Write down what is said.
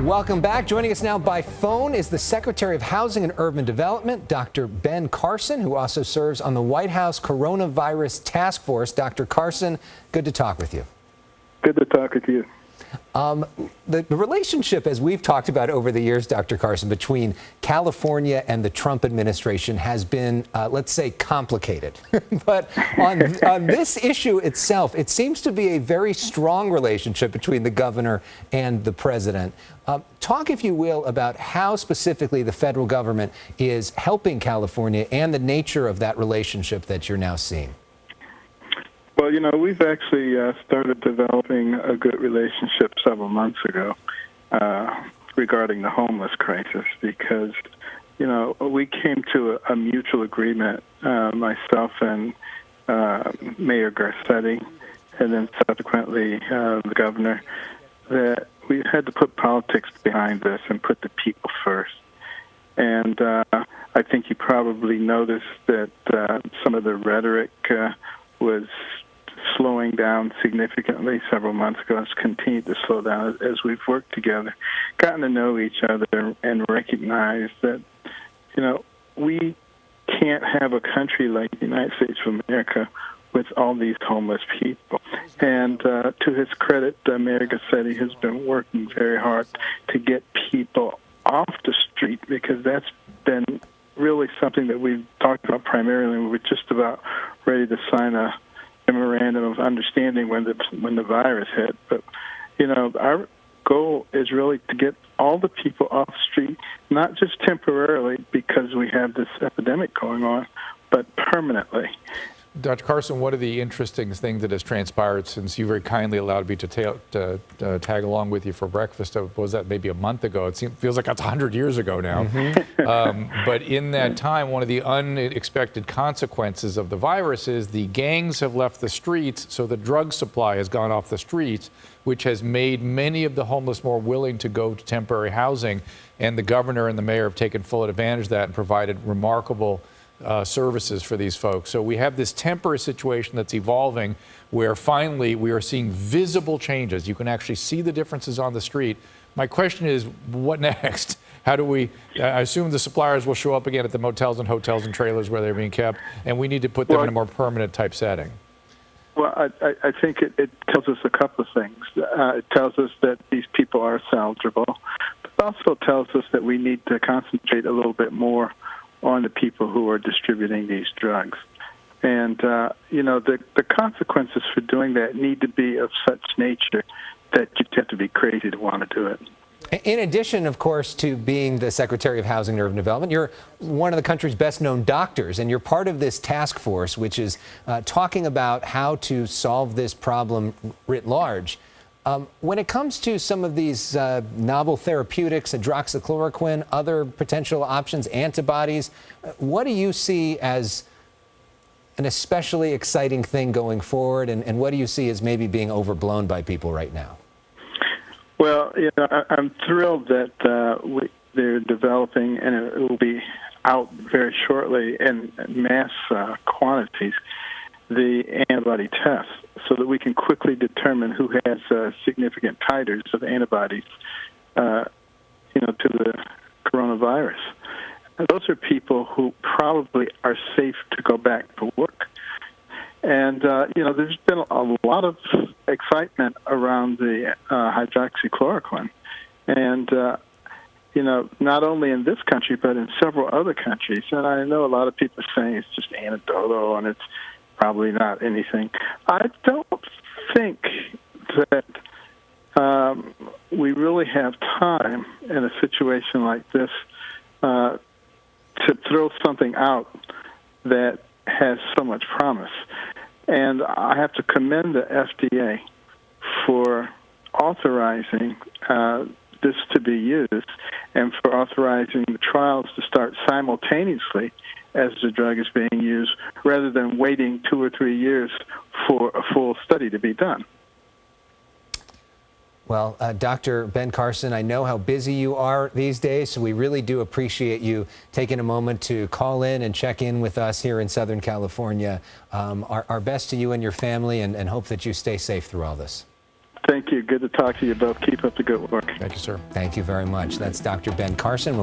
Welcome back. Joining us now by phone is the Secretary of Housing and Urban Development, Dr. Ben Carson, who also serves on the White House Coronavirus Task Force. Dr. Carson, good to talk with you. Good to talk with you. The relationship, as we've talked about over the years, Dr. Carson, between California and the Trump administration has been, let's say, complicated. But on this issue itself, it seems to be a very strong relationship between the governor and the president. Talk, if you will, about how specifically the federal government is helping California and the nature of that relationship that you're now seeing. Well, you know, we've actually started developing a good relationship several months ago regarding the homeless crisis because, you know, we came to a mutual agreement, myself and Mayor Garcetti, and then subsequently the governor, that we had to put politics behind this and put the people first. And I think you probably noticed that some of the rhetoric was slowing down significantly several months ago. It's continued to slow down as we've worked together, gotten to know each other, and recognized that, you know, we can't have a country like the United States of America with all these homeless people. And to his credit, Mayor Garcetti has been working very hard to get people off the street, because that's been really something that we've talked about primarily. We were just about ready to sign a memorandum of understanding when the virus hit. But, you know, our goal is really to get all the people off the street, not just temporarily because we have this epidemic going on, but permanently. Dr. Carson, one of the interesting things that has transpired since you very kindly allowed me to tag along with you for breakfast, was that maybe a month ago? It feels like that's 100 years ago now. But in that time, one of the unexpected consequences of the virus is the gangs have left the streets, so the drug supply has gone off the streets, which has made many of the homeless more willing to go to temporary housing. And the governor and the mayor have taken full advantage of that and provided remarkable services for these folks. So we have this temporary situation that's evolving where finally we are seeing visible changes. You can actually see the differences on the street. My question is, what next? How do we, I assume the suppliers will show up again at the motels and hotels and trailers where they're being kept, and we need to put them in a more permanent type setting. Well, I think it tells us a couple of things. It tells us that these people are salvageable, but it also tells us that we need to concentrate a little bit more on the people who are distributing these drugs. And, you know, the consequences for doing that need to be of such nature that you have to be crazy to want to do it. In addition, of course, to being the Secretary of Housing and Urban Development, you're one of the country's best-known doctors, and you're part of this task force, which is talking about how to solve this problem writ large. When it comes to some of these novel therapeutics, hydroxychloroquine, other potential options, antibodies, what do you see as an especially exciting thing going forward, and what do you see as maybe being overblown by people right now? Well, you know, I'm thrilled that they're developing, and it will be out very shortly in mass quantities, the antibody test, so that we can quickly determine who has significant titers of antibodies, you know, to the coronavirus. And those are people who probably are safe to go back to work. And, you know, there's been a lot of excitement around the hydroxychloroquine. And, you know, not only in this country, but in several other countries. And I know a lot of people are saying it's just anecdotal and it's probably not anything. I don't think that we really have time in a situation like this to throw something out that has so much promise. And I have to commend the FDA for authorizing this to be used and for authorizing the trials to start simultaneously as the drug is being used, rather than waiting 2 or 3 years for a full study to be done. Well, Dr. Ben Carson, I know how busy you are these days, so we really do appreciate you taking a moment to call in and check in with us here in Southern California. Our best to you and your family, and hope that you stay safe through all this. Thank you. Good to talk to you both. Keep up the good work. Thank you, sir. Thank you very much. That's Dr. Ben Carson.